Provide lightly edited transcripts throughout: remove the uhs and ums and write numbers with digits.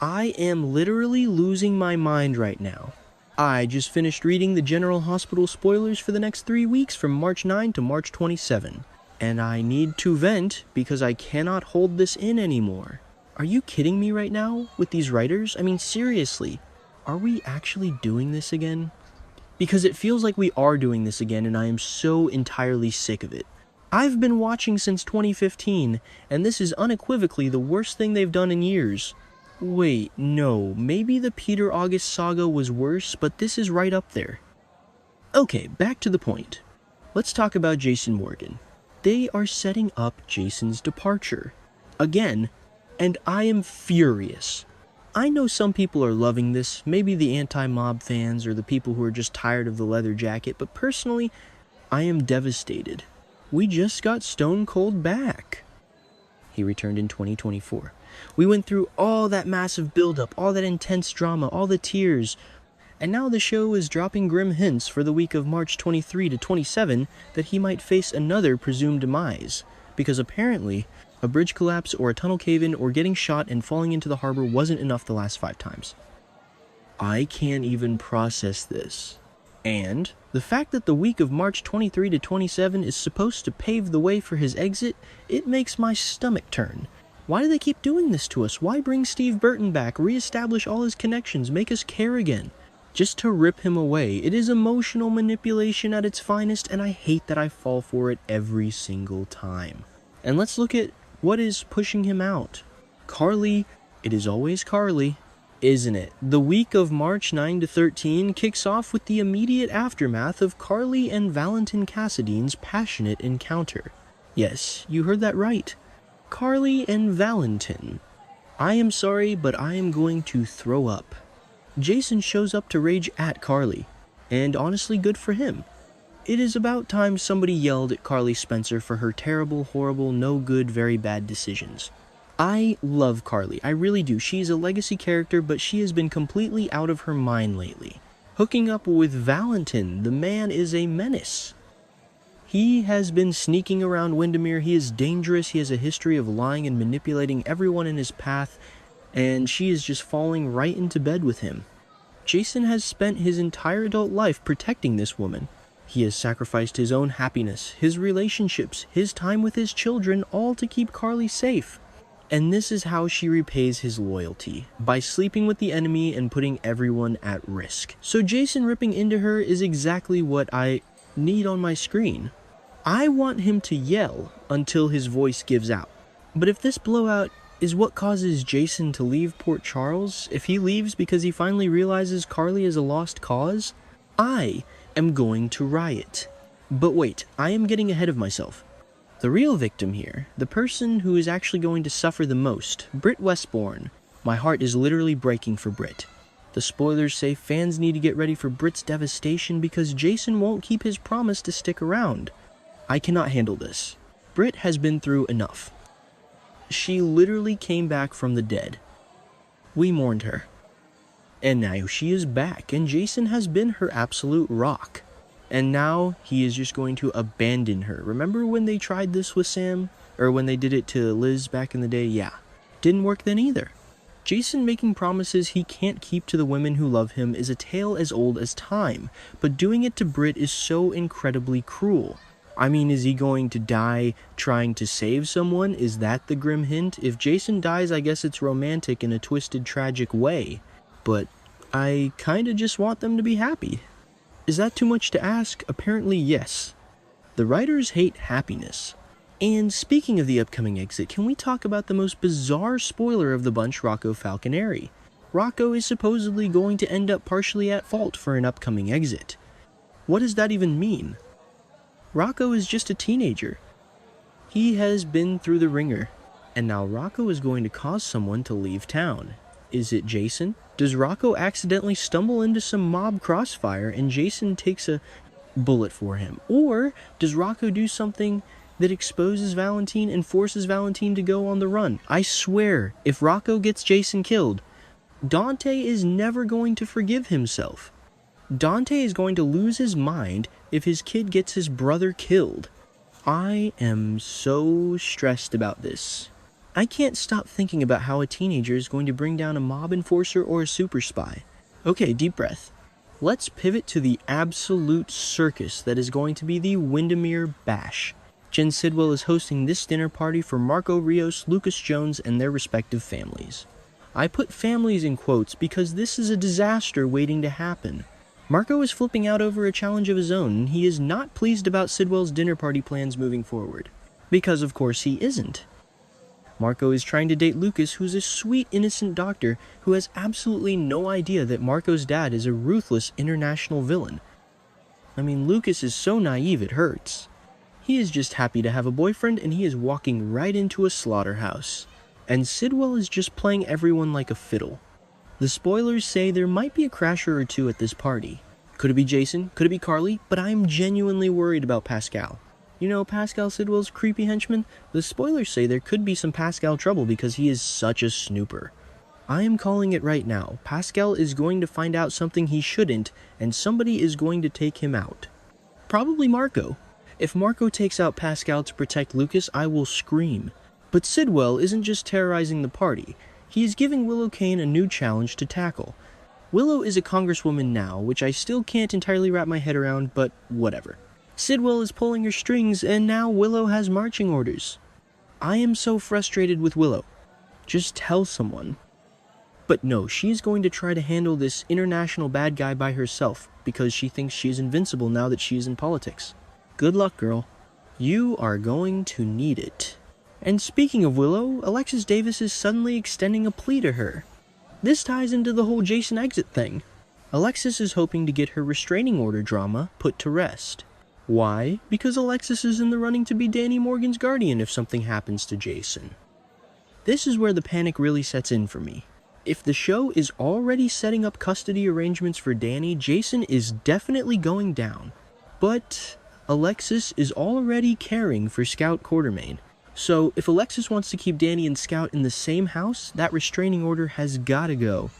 I am literally losing my mind right now. I just finished reading the General Hospital spoilers for the next 3 weeks from March 9 to March 27, and I need to vent because I cannot hold this in anymore. Are you kidding me right now with these writers? I mean, seriously, are we actually doing this again? Because it feels like we are doing this again, and I am so entirely sick of it. I've been watching since 2015, and this is unequivocally the worst thing they've done in years. Wait, no, maybe the Peter August saga was worse, but this is right up there. Okay, back to the point. Let's talk about Jason Morgan. They are setting up Jason's departure. Again, and I am furious. I know some people are loving this, maybe the anti-mob fans or the people who are just tired of the leather jacket, but personally, I am devastated. We just got Stone Cold back. He returned in 2024. We went through all that massive buildup, all that intense drama, all the tears, and now the show is dropping grim hints for the week of March 23 to 27 that he might face another presumed demise, because apparently a bridge collapse or a tunnel cave-in or getting shot and falling into the harbor wasn't enough the last 5 times. I can't even process this. And the fact that the week of March 23 to 27 is supposed to pave the way for his exit, it makes my stomach turn. Why do they keep doing this to us? Why bring Steve Burton back, reestablish all his connections, make us care again? Just to rip him away. It is emotional manipulation at its finest, and I hate that I fall for it every single time. And let's look at what is pushing him out. Carly, it is always Carly, isn't it? The week of March 9 to 13 kicks off with the immediate aftermath of Carly and Valentin Cassidy's passionate encounter. Yes, you heard that right. Carly and Valentin. I am sorry, but I am going to throw up. Jason shows up to rage at Carly, and honestly, good for him. It is about time somebody yelled at Carly Spencer for her terrible, horrible, no good, very bad decisions. I love Carly, I really do. She's a legacy character, but she has been completely out of her mind lately. Hooking up with Valentin, the man is a menace. He has been sneaking around Wyndemere, he is dangerous, he has a history of lying and manipulating everyone in his path, and she is just falling right into bed with him. Jason has spent his entire adult life protecting this woman. He has sacrificed his own happiness, his relationships, his time with his children, all to keep Carly safe. And this is how she repays his loyalty, by sleeping with the enemy and putting everyone at risk. So Jason ripping into her is exactly what I need on my screen. I want him to yell until his voice gives out. But if this blowout is what causes Jason to leave Port Charles, if he leaves because he finally realizes Carly is a lost cause, I am going to riot. But wait, I am getting ahead of myself. The real victim here, the person who is actually going to suffer the most, Britt Westbourne. My heart is literally breaking for Britt. The spoilers say fans need to get ready for Britt's devastation because Jason won't keep his promise to stick around. I cannot handle this. Britt has been through enough. She literally came back from the dead. We mourned her. And now she is back, and Jason has been her absolute rock. And now he is just going to abandon her. Remember when they tried this with Sam? Or when they did it to Liz back in the day? Yeah. Didn't work then either. Jason making promises he can't keep to the women who love him is a tale as old as time, but doing it to Britt is so incredibly cruel. I mean, is he going to die trying to save someone? Is that the grim hint? If Jason dies, I guess it's romantic in a twisted, tragic way. But I kinda just want them to be happy. Is that too much to ask? Apparently, yes. The writers hate happiness. And speaking of the upcoming exit, can we talk about the most bizarre spoiler of the bunch, Rocco Falconeri? Rocco is supposedly going to end up partially at fault for an upcoming exit. What does that even mean? Rocco is just a teenager. He has been through the ringer, and now Rocco is going to cause someone to leave town. Is it Jason? Does Rocco accidentally stumble into some mob crossfire and Jason takes a bullet for him? Or does Rocco do something that exposes Valentin and forces Valentin to go on the run? I swear, if Rocco gets Jason killed, Dante is never going to forgive himself. Dante is going to lose his mind if his kid gets his brother killed. I am so stressed about this. I can't stop thinking about how a teenager is going to bring down a mob enforcer or a super spy. Okay, deep breath. Let's pivot to the absolute circus that is going to be the Wyndemere Bash. Jen Sidwell is hosting this dinner party for Marco Rios, Lucas Jones, and their respective families. I put families in quotes because this is a disaster waiting to happen. Marco is flipping out over a challenge of his own, and he is not pleased about Sidwell's dinner party plans moving forward. Because of course he isn't. Marco is trying to date Lucas, who's a sweet, innocent doctor who has absolutely no idea that Marco's dad is a ruthless international villain. I mean, Lucas is so naive it hurts. He is just happy to have a boyfriend, and he is walking right into a slaughterhouse. And Sidwell is just playing everyone like a fiddle. The spoilers say there might be a crasher or two at this party. Could it be Jason? Could it be Carly? But I'm genuinely worried about Pascal. You know Pascal Sidwell's creepy henchman? The spoilers say there could be some Pascal trouble because he is such a snooper. I am calling it right now. Pascal is going to find out something he shouldn't, and somebody is going to take him out. Probably Marco. If Marco takes out Pascal to protect Lucas, I will scream. But Sidwell isn't just terrorizing the party. He is giving Willow Kane a new challenge to tackle. Willow is a congresswoman now, which I still can't entirely wrap my head around, but whatever. Sidwell is pulling her strings, and now Willow has marching orders. I am so frustrated with Willow. Just tell someone. But no, she is going to try to handle this international bad guy by herself, because she thinks she is invincible now that she is in politics. Good luck, girl. You are going to need it. And speaking of Willow, Alexis Davis is suddenly extending a plea to her. This ties into the whole Jason exit thing. Alexis is hoping to get her restraining order drama put to rest. Why? Because Alexis is in the running to be Danny Morgan's guardian if something happens to Jason. This is where the panic really sets in for me. If the show is already setting up custody arrangements for Danny, Jason is definitely going down. But Alexis is already caring for Scout Quartermain. So if Alexis wants to keep Danny and Scout in the same house, that restraining order has gotta go.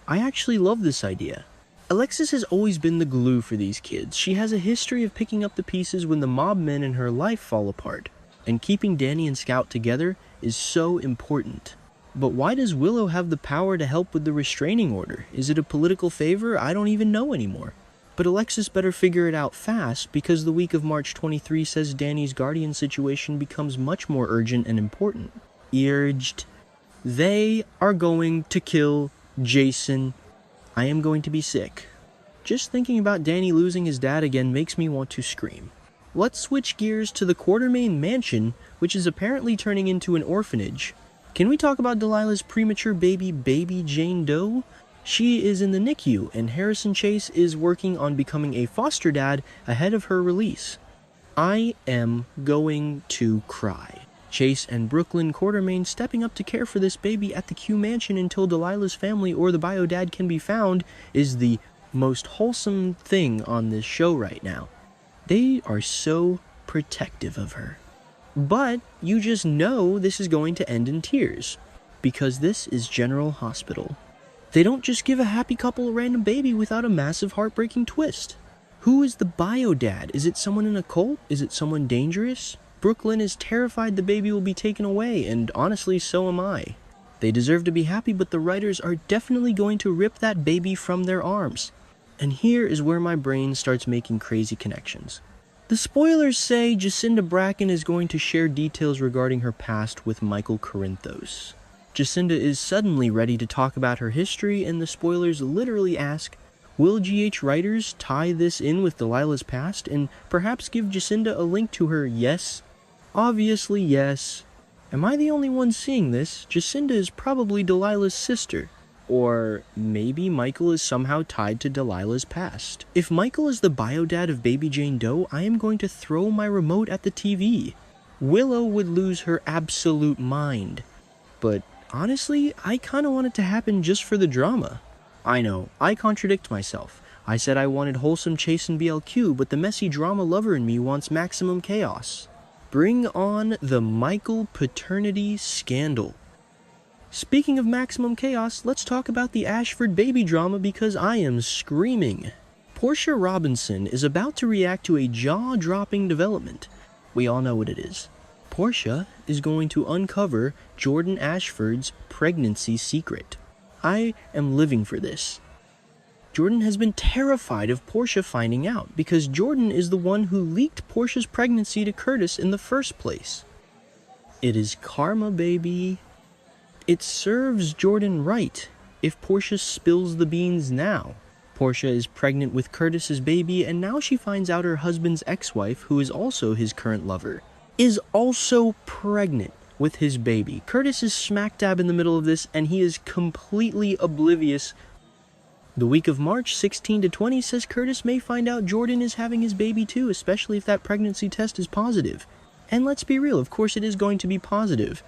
I actually love this idea. Alexis has always been the glue for these kids. She has a history of picking up the pieces when the mob men in her life fall apart. And keeping Danny and Scout together is so important. But why does Willow have the power to help with the restraining order? Is it a political favor? I don't even know anymore. But Alexis better figure it out fast, because the week of March 23 says Danny's guardian situation becomes much more urgent and important. Urged. They are going to kill Jason. I am going to be sick. Just thinking about Danny losing his dad again makes me want to scream. Let's switch gears to the Quartermain mansion, which is apparently turning into an orphanage. Can we talk about Delilah's premature baby Jane Doe? She is in the NICU, and Harrison Chase is working on becoming a foster dad ahead of her release. I am going to cry. Chase and Brooklyn Quartermain stepping up to care for this baby at the Q Mansion until Delilah's family or the bio dad can be found is the most wholesome thing on this show right now. They are so protective of her. But you just know this is going to end in tears, because this is General Hospital. They don't just give a happy couple a random baby without a massive heartbreaking twist. Who is the bio dad? Is it someone in a cult? Is it someone dangerous? Brooklyn is terrified the baby will be taken away, and honestly, so am I. They deserve to be happy, but the writers are definitely going to rip that baby from their arms. And here is where my brain starts making crazy connections. The spoilers say Jacinda Bracken is going to share details regarding her past with Michael Corinthos. Jacinda is suddenly ready to talk about her history, and the spoilers literally ask, will GH writers tie this in with Delilah's past and perhaps give Jacinda a link to her yes? Obviously yes. Am I the only one seeing this? Jacinda is probably Delilah's sister. Or maybe Michael is somehow tied to Delilah's past. If Michael is the bio dad of baby Jane Doe, I am going to throw my remote at the TV. Willow would lose her absolute mind. But honestly, I kinda want it to happen just for the drama. I know, I contradict myself. I said I wanted wholesome Chase and BLQ, but the messy drama lover in me wants maximum chaos. Bring on the Michael paternity scandal. Speaking of maximum chaos, let's talk about the Ashford baby drama because I am screaming. Portia Robinson is about to react to a jaw-dropping development. We all know what it is. Portia is going to uncover Jordan Ashford's pregnancy secret. I am living for this. Jordan has been terrified of Portia finding out because Jordan is the one who leaked Portia's pregnancy to Curtis in the first place. It is karma, baby. It serves Jordan right if Portia spills the beans now. Portia is pregnant with Curtis's baby, and now she finds out her husband's ex-wife, who is also his current lover, is also pregnant with his baby. Curtis is smack dab in the middle of this, and he is completely oblivious. The week of March 16 to 20 says Curtis may find out Jordan is having his baby too, especially if that pregnancy test is positive. And let's be real, of course it is going to be positive.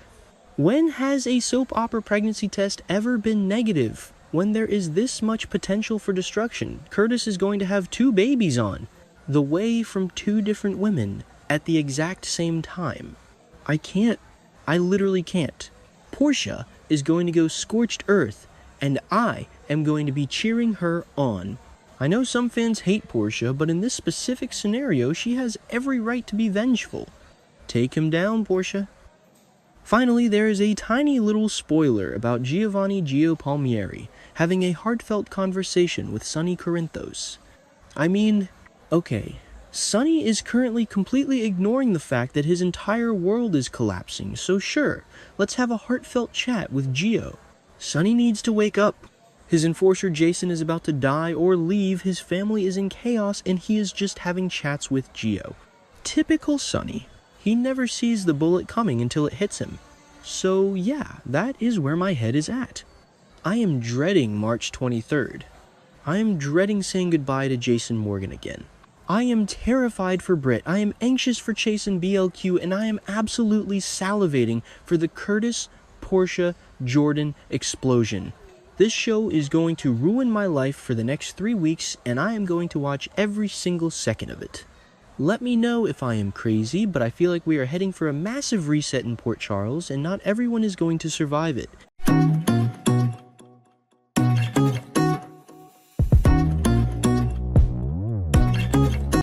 When has a soap opera pregnancy test ever been negative? When there is this much potential for destruction, Curtis is going to have 2 babies on the way from 2 different women at the exact same time. I literally can't. Portia is going to go scorched earth, and I am going to be cheering her on. I know some fans hate Portia, but in this specific scenario, she has every right to be vengeful. Take him down, Portia. Finally, there is a tiny little spoiler about Giovanni Gio Palmieri having a heartfelt conversation with Sonny Corinthos. I mean, okay, Sonny is currently completely ignoring the fact that his entire world is collapsing, so sure, let's have a heartfelt chat with Gio. Sonny needs to wake up. His enforcer Jason is about to die or leave, his family is in chaos, and he is just having chats with Gio. Typical Sonny. He never sees the bullet coming until it hits him. So yeah, that is where my head is at. I am dreading March 23rd. I am dreading saying goodbye to Jason Morgan again. I am terrified for Britt, I am anxious for Chase and BLQ, and I am absolutely salivating for the Curtis, Portia, Jordan explosion. This show is going to ruin my life for the next 3 weeks, and I am going to watch every single second of it. Let me know if I am crazy, but I feel like we are heading for a massive reset in Port Charles, and not everyone is going to survive it.